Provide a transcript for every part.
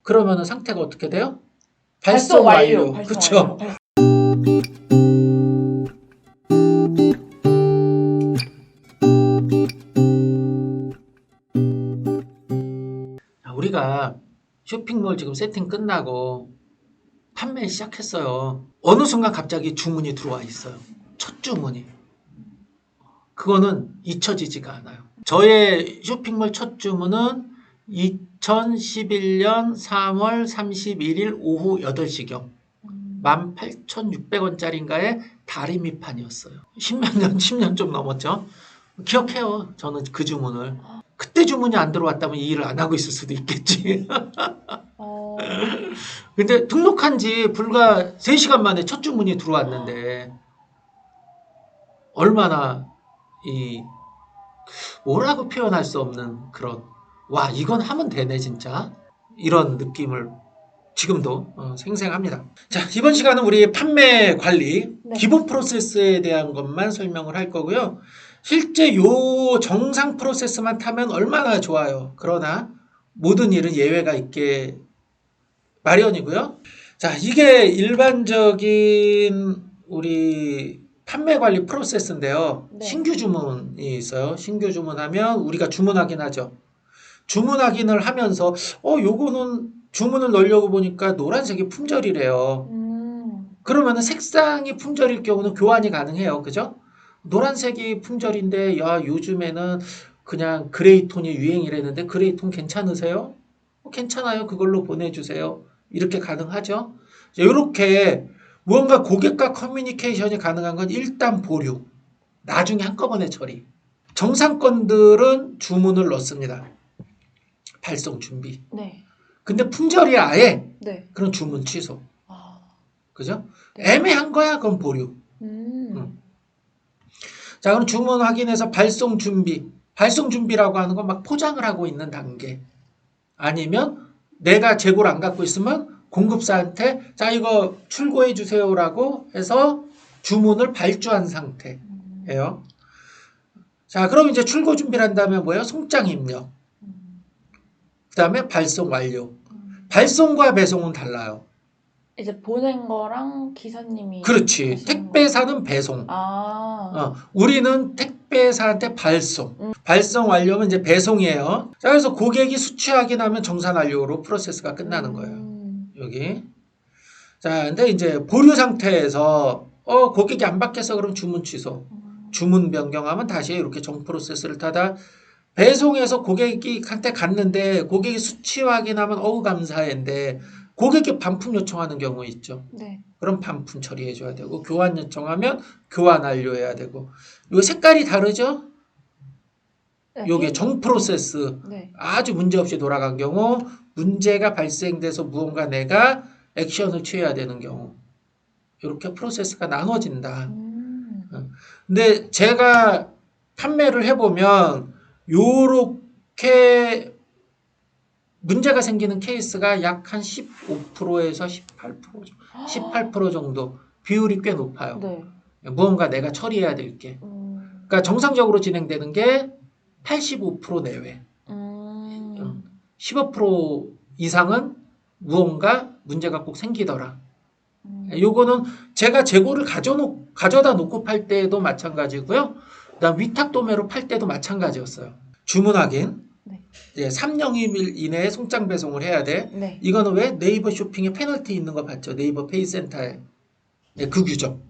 그러면은 상태가 어떻게 돼요? 발송 완료. 그렇죠? 우리가 쇼핑몰 지금 세팅 끝나고 판매 시작했어요. 어느 순간 갑자기 주문이 들어와 있어요. 첫 주문이. 그거는 잊혀지지가 않아요. 저의 쇼핑몰 첫 주문은 2011년 3월 31일 오후 8시경 18,600원짜리인가에 다리미판이었어요. 10년 좀 넘었죠. 기억해요. 저는 그 주문을. 그때 주문이 안 들어왔다면 이 일을 안 하고 있을 수도 있겠지. 근데 등록한 지 불과 3시간 만에 첫 주문이 들어왔는데 얼마나 뭐라고 표현할 수 없는 그런 와 이건 하면 되네 진짜 이런 느낌을 지금도 생생합니다. 자, 이번 시간은 우리 판매 관리 기본 프로세스에 대한 것만 설명을 할 거고요. 실제 요 정상 프로세스만 타면 얼마나 좋아요. 그러나 모든 일은 예외가 있게 마련이고요. 자, 이게 일반적인 우리 판매 관리 프로세스인데요. 신규 주문이 있어요. 신규 주문하면 우리가 주문 확인하죠. 주문 확인을 하면서 요거는 주문을 넣으려고 보니까 노란색이 품절이래요. 그러면은 색상이 품절일 경우는 교환이 가능해요. 그죠? 노란색이 품절인데 야 요즘에는 그냥 그레이 톤이 유행이라는데 그레이 톤 괜찮으세요? 괜찮아요. 그걸로 보내주세요. 이렇게 가능하죠. 이렇게 무언가 고객과 커뮤니케이션이 가능한 건 일단 보류. 나중에 한꺼번에 처리. 정상권들은 주문을 넣습니다. 발송 준비. 근데 품절이 아예 그런 주문 취소. 그죠? 애매한 거야. 그럼 보류. 자, 그럼 주문 확인해서 발송 준비. 발송 준비라고 하는 건 막 포장을 하고 있는 단계. 아니면 내가 재고를 안 갖고 있으면 공급사한테 자 이거 출고해 주세요라고 해서 주문을 발주한 상태예요. 자, 그럼 이제 출고 준비를 한다면 뭐예요? 송장 입력. 그 다음에 발송 완료. 발송과 배송은 달라요. 이제 보낸 거랑 기사님이 그렇지. 택배사는 배송. 우리는 택배사한테 발송. 발송 완료면 이제 배송이에요. 자, 그래서 고객이 수취 확인하면 정산 완료로 프로세스가 끝나는 거예요. 여기. 자, 근데 이제 보류 상태에서 고객이 안 받겠어 그럼 주문 취소. 주문 변경하면 다시 이렇게 정 프로세스를 타다 배송해서 고객한테 갔는데 고객이 수취 확인하면 어우 감사해인데 고객이 반품 요청하는 경우 있죠. 그럼 반품 처리해 줘야 되고 교환 요청하면 교환 완료해야 되고 요 색깔이 다르죠? 요게 정 프로세스 아주 문제없이 돌아간 경우 문제가 발생돼서 무언가 내가 액션을 취해야 되는 경우 이렇게 프로세스가 나눠진다. 근데 제가 판매를 해보면 요렇게 문제가 생기는 케이스가 약 한 15%에서 18% 정도 비율이 꽤 높아요. 무언가 내가 처리해야 될 게. 그러니까 정상적으로 진행되는 게 85% 내외. 15% 이상은 무언가 문제가 꼭 생기더라. 요거는 제가 재고를 가져다 놓고 팔 때도 마찬가지고요. 그다음 위탁 도매로 팔 때도 마찬가지였어요. 주문 확인. 3영입일 이내에 송장 배송을 해야 돼. 이거는 왜? 네이버 쇼핑에 페널티 있는 거 봤죠? 네이버 페이센터에. 그 규정.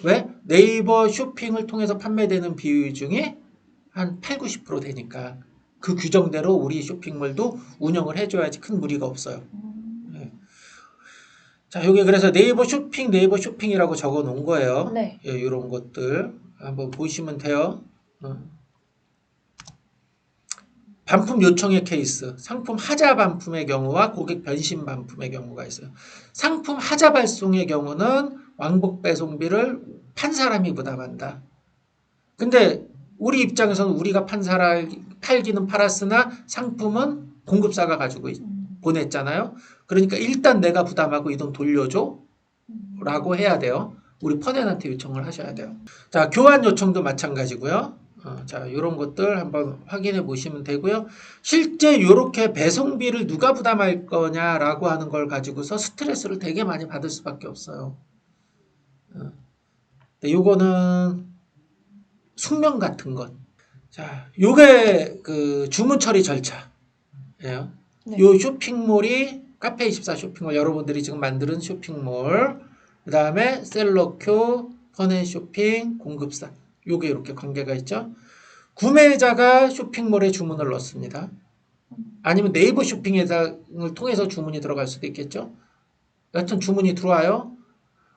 왜? 네이버 쇼핑을 통해서 판매되는 비율 중에 한 8, 90% 되니까 그 규정대로 우리 쇼핑몰도 운영을 해줘야지 큰 무리가 없어요. 자, 여기 그래서 네이버 쇼핑이라고 적어 놓은 거예요. 이런 것들 한번 보시면 돼요. 반품 요청의 케이스, 상품 하자 반품의 경우와 고객 변심 반품의 경우가 있어요. 상품 하자 발송의 경우는 왕복 배송비를 판 사람이 부담한다. 근데 우리 입장에서는 우리가 팔기는 팔았으나 상품은 공급사가 가지고 보냈잖아요. 그러니까 일단 내가 부담하고 이 돈 돌려줘 라고 해야 돼요. 우리 퍼넨한테 요청을 하셔야 돼요. 자, 교환 요청도 마찬가지고요. 자, 이런 것들 한번 확인해 보시면 되고요. 실제 이렇게 배송비를 누가 부담할 거냐라고 하는 걸 가지고서 스트레스를 되게 많이 받을 수밖에 없어요. 요거는 숙명 같은 것. 자, 요게 그 주문 처리 절차예요. 네. 요 쇼핑몰이 카페24 쇼핑몰, 여러분들이 지금 만드는 쇼핑몰, 그 다음에 셀러큐, 펀앤쇼핑, 공급사, 요게 이렇게 관계가 있죠. 구매자가 쇼핑몰에 주문을 넣습니다. 아니면 네이버 쇼핑을 통해서 주문이 들어갈 수도 있겠죠. 여튼 주문이 들어와요.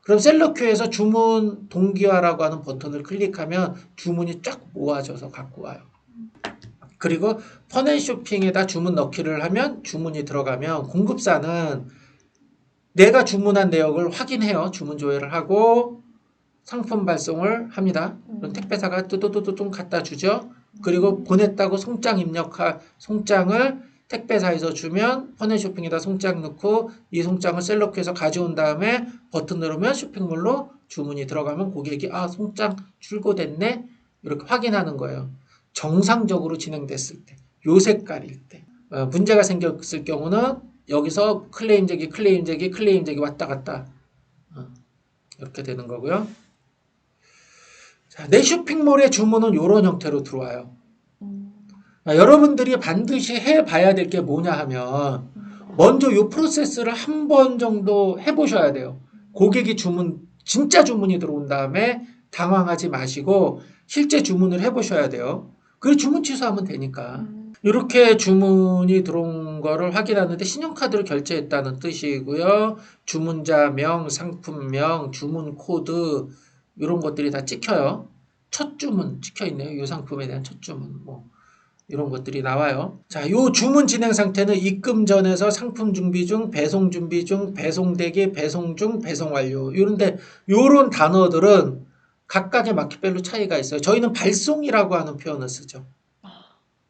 그럼 셀러큐에서 주문 동기화라고 하는 버튼을 클릭하면 주문이 쫙 모아져서 갖고 와요. 그리고 펀앤쇼핑에다 주문 넣기를 하면 주문이 들어가면 공급사는 내가 주문한 내역을 확인해요. 주문 조회를 하고 상품 발송을 합니다. 그럼 택배사가 뚜뚜뚜뚜 갖다 주죠. 그리고 보냈다고 송장을 택배사에서 주면 펀앤쇼핑에다 송장 넣고 이 송장을 셀러큐에서 가져온 다음에 버튼 누르면 쇼핑몰로 주문이 들어가면 고객이 송장 출고됐네 이렇게 확인하는 거예요. 정상적으로 진행됐을 때, 요 색깔일 때. 문제가 생겼을 경우는 여기서 클레임 제기 왔다 갔다 이렇게 되는 거고요. 자, 내 쇼핑몰의 주문은 이런 형태로 들어와요. 여러분들이 반드시 해봐야 될 게 뭐냐 하면 먼저 이 프로세스를 한 번 정도 해보셔야 돼요. 고객이 진짜 주문이 들어온 다음에 당황하지 마시고 실제 주문을 해보셔야 돼요. 그리고 주문 취소하면 되니까. 이렇게 주문이 들어온 거를 확인하는데 신용카드로 결제했다는 뜻이고요. 주문자명, 상품명, 주문 코드 이런 것들이 다 찍혀요. 첫 주문 찍혀 있네요. 이 상품에 대한 첫 주문 이런 것들이 나와요. 자, 요 주문 진행 상태는 입금 전에서 상품 준비 중, 배송 준비 중, 배송 대기, 배송 중, 배송 완료. 요런 단어들은 각각의 마켓별로 차이가 있어요. 저희는 발송이라고 하는 표현을 쓰죠.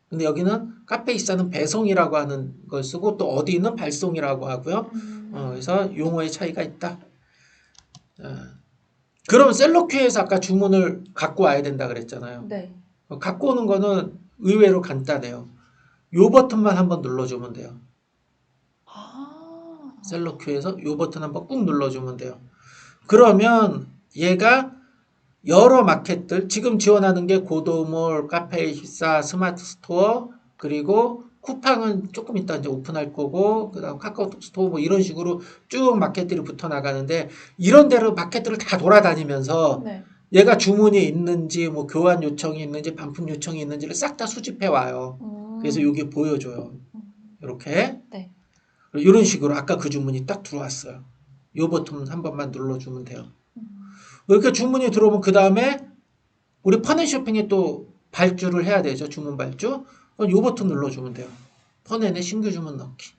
근데 여기는 카페24는 배송이라고 하는 걸 쓰고 또 어디는 발송이라고 하고요. 그래서 용어의 차이가 있다. 그럼 셀러큐에서 아까 주문을 갖고 와야 된다 그랬잖아요. 네. 갖고 오는 거는 의외로 간단해요. 요 버튼만 한번 눌러주면 돼요. 셀러큐에서 요 버튼 한번 꾹 눌러주면 돼요. 그러면 얘가 여러 마켓들, 지금 지원하는 게 고도몰, 카페24, 스마트스토어, 그리고 쿠팡은 조금 이따 이제 오픈할 거고, 그 다음 카카오톡 스토어 이런 식으로 쭉 마켓들이 붙어 나가는데, 이런 데로 마켓들을 다 돌아다니면서 네. 얘가 주문이 있는지, 교환 요청이 있는지, 반품 요청이 있는지를 싹 다 수집해 와요. 그래서 여기 보여줘요. 이렇게. 네. 이런 식으로 아까 그 주문이 딱 들어왔어요. 요 버튼 한 번만 눌러주면 돼요. 이렇게 주문이 들어오면 그 다음에 우리 펀앤쇼핑에 또 발주를 해야 되죠. 주문 발주. 요 버튼 눌러주면 돼요. 펀앤에 신규 주문 넣기.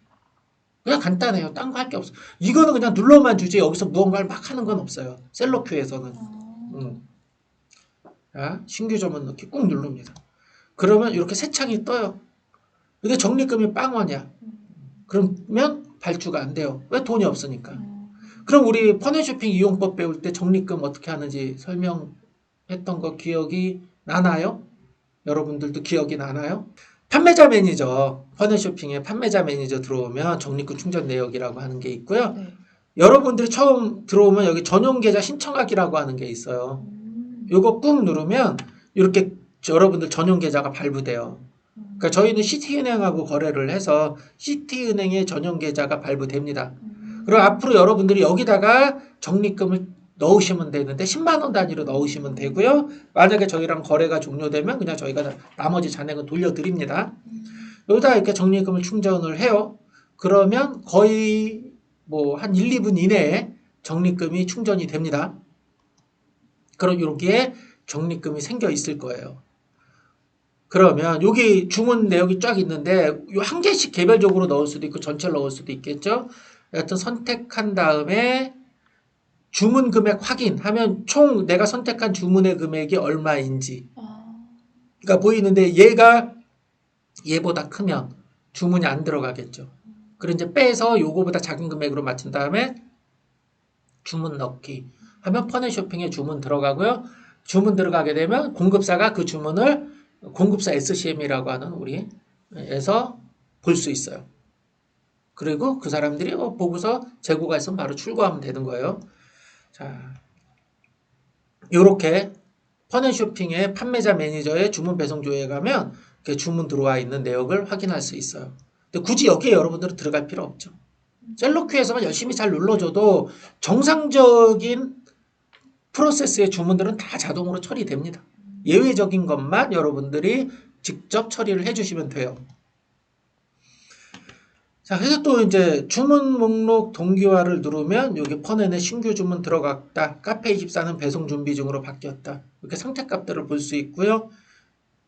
그냥 간단해요. 딴 거 할 게 없어. 이거는 그냥 눌러만 주지 여기서 무언가를 막 하는 건 없어요. 셀러큐에서는. 자, 신규 주문 넣기 꾹 누릅니다. 그러면 이렇게 새 창이 떠요. 근데 적립금이 0원이야. 그러면 발주가 안 돼요. 왜? 돈이 없으니까. 그럼 우리 펀앤쇼핑 이용법 배울 때 적립금 어떻게 하는지 설명했던 거 기억이 나나요? 여러분들도 기억이 나나요? 판매자 매니저, 펀앤쇼핑에 판매자 매니저 들어오면 적립금 충전 내역이라고 하는 게 있고요. 네. 여러분들이 처음 들어오면 여기 전용 계좌 신청하기라고 하는 게 있어요. 요거 꾹 누르면 이렇게 여러분들 전용 계좌가 발부돼요. 그러니까 저희는 시티은행하고 거래를 해서 시티은행의 전용 계좌가 발부됩니다. 그리고 앞으로 여러분들이 여기다가 적립금을 넣으시면 되는데 10만 원 단위로 넣으시면 되고요. 만약에 저희랑 거래가 종료되면 그냥 저희가 나머지 잔액은 돌려드립니다. 여기다 이렇게 적립금을 충전을 해요. 그러면 거의 한 1, 2분 이내에 적립금이 충전이 됩니다. 그럼 여기에 적립금이 생겨 있을 거예요. 그러면 여기 주문 내역이 쫙 있는데 요 한 개씩 개별적으로 넣을 수도 있고 전체를 넣을 수도 있겠죠. 여하튼 선택한 다음에 주문 금액 확인하면 총 내가 선택한 주문의 금액이 얼마인지 가 보이는데 얘보다 크면 주문이 안 들어가겠죠. 그리고 이제 빼서 요거보다 작은 금액으로 맞춘 다음에 주문 넣기 하면 펀앤쇼핑에 주문 들어가고요. 주문 들어가게 되면 공급사가 그 주문을 공급사 SCM이라고 하는 우리에서 볼 수 있어요. 그리고 그 사람들이 보고서 재고가 있으면 바로 출고하면 되는 거예요. 자, 요렇게 펀앤쇼핑의 판매자 매니저의 주문 배송 조회에 가면 이렇게 주문 들어와 있는 내역을 확인할 수 있어요. 근데 굳이 여기에 여러분들은 들어갈 필요 없죠. 셀러큐에서만 열심히 잘 눌러줘도 정상적인 프로세스의 주문들은 다 자동으로 처리됩니다. 예외적인 것만 여러분들이 직접 처리를 해주시면 돼요. 자, 그래서 또 이제 주문 목록 동기화를 누르면 여기 펀앤에 신규 주문 들어갔다. 카페24는 배송 준비 중으로 바뀌었다. 이렇게 상태 값들을 볼 수 있고요.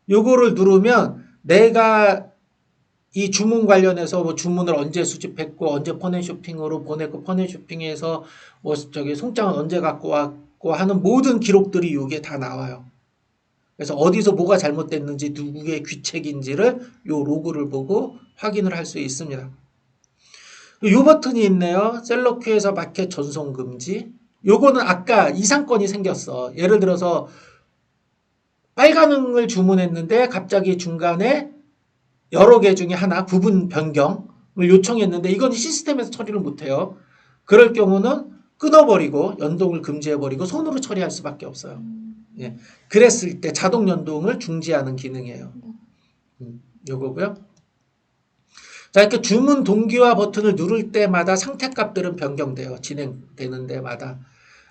요거를 누르면 내가 이 주문 관련해서 뭐 주문을 언제 수집했고 언제 펀앤쇼핑으로 보냈고 펀앤쇼핑에서 뭐 저기 송장은 언제 갖고 왔고 하는 모든 기록들이 여기에 다 나와요. 그래서 어디서 뭐가 잘못됐는지 누구의 귀책인지를 요 로그를 보고 확인을 할 수 있습니다. 요 버튼이 있네요. 셀러큐에서 마켓 전송 금지. 요거는 아까 이상건이 생겼어. 예를 들어서 빨간을 주문했는데 갑자기 중간에 여러 개 중에 하나 부분 변경을 요청했는데 이건 시스템에서 처리를 못해요. 그럴 경우는 끊어버리고 연동을 금지해버리고 손으로 처리할 수밖에 없어요. 예. 그랬을 때 자동 연동을 중지하는 기능이에요. 요거고요. 자, 이렇게 주문 동기화 버튼을 누를 때마다 상태 값들은 변경돼요. 진행되는 데마다.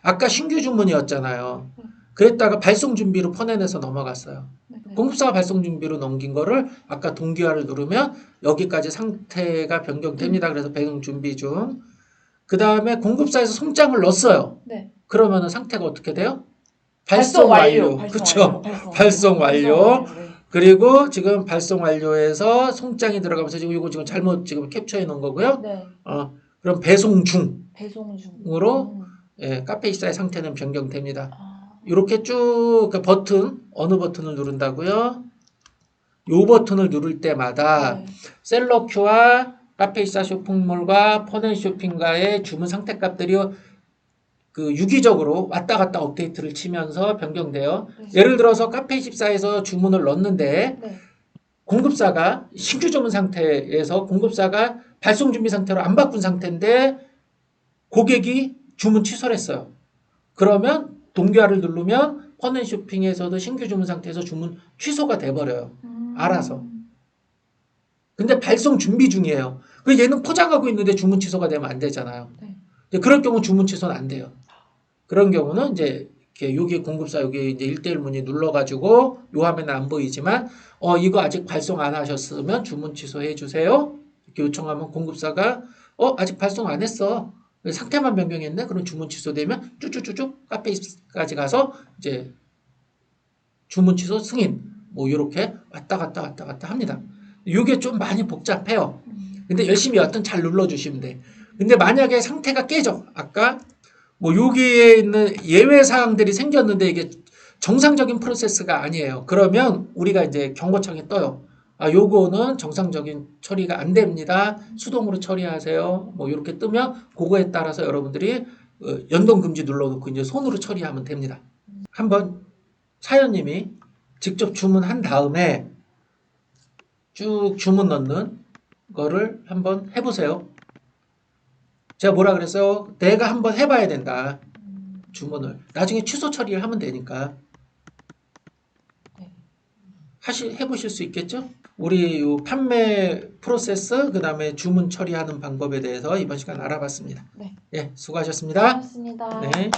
아까 신규 주문이었잖아요. 그랬다가 발송 준비로 펀앤에서 넘어갔어요. 공급사가 발송 준비로 넘긴 거를 아까 동기화를 누르면 여기까지 상태가 변경됩니다. 그래서 배송 준비 중. 그 다음에 공급사에서 송장을 넣었어요. 네. 그러면은 상태가 어떻게 돼요? 발송 완료. 그렇죠. 발송 완료. 네. 그리고 지금 발송 완료해서 송장이 들어가면서 지금 이거 지금 잘못 지금 캡처해 놓은 거고요. 네. 그럼 배송 중. 배송 중. 으로 예, 카페24의 상태는 변경됩니다. 아. 이렇게 쭉 그 버튼 어느 버튼을 누른다고요? 요 버튼을 누를 때마다 네. 셀러큐와 카페24 쇼핑몰과 펀앤쇼핑과의 주문 상태 값들이 그 유기적으로 왔다 갔다 업데이트를 치면서 변경돼요. 네. 예를 들어서 카페24에서 주문을 넣었는데 네. 공급사가 신규 주문 상태에서 공급사가 발송 준비 상태로 안 바꾼 상태인데 고객이 주문 취소를 했어요. 그러면 동기화를 누르면 펀앤쇼핑에서도 신규 주문 상태에서 주문 취소가 돼버려요. 알아서. 근데 발송 준비 중이에요. 그 얘는 포장하고 있는데 주문 취소가 되면 안 되잖아요. 네. 그럴 경우 주문 취소는 안 돼요. 그런 경우는 이제 이렇게 여기 공급사 여기 이제 1대1 문의 눌러가지고 요 화면은 안 보이지만 이거 아직 발송 안 하셨으면 주문 취소해 주세요. 이렇게 요청하면 공급사가 아직 발송 안 했어. 상태만 변경했네. 그럼 주문 취소되면 쭉쭉쭉쭉 카페까지 가서 이제 주문 취소 승인 뭐 이렇게 왔다 갔다 합니다. 이게 좀 많이 복잡해요. 근데 열심히 여하튼 잘 눌러주시면 돼. 근데 만약에 상태가 깨져. 아까 뭐 여기에 있는 예외 사항들이 생겼는데 이게 정상적인 프로세스가 아니에요. 그러면 우리가 이제 경고창이 떠요. 요거는 정상적인 처리가 안 됩니다. 수동으로 처리하세요. 뭐 이렇게 뜨면 그거에 따라서 여러분들이 연동 금지 눌러놓고 이제 손으로 처리하면 됩니다. 한번 사연님이 직접 주문한 다음에 쭉 주문 넣는 거를 한번 해보세요. 제가 뭐라 그랬어요? 내가 한번 해봐야 된다. 주문을. 나중에 취소 처리를 하면 되니까. 해보실 수 있겠죠? 우리 요 판매 프로세스, 그 다음에 주문 처리하는 방법에 대해서 이번 시간 알아봤습니다. 네. 예, 수고하셨습니다. 고맙습니다. 네.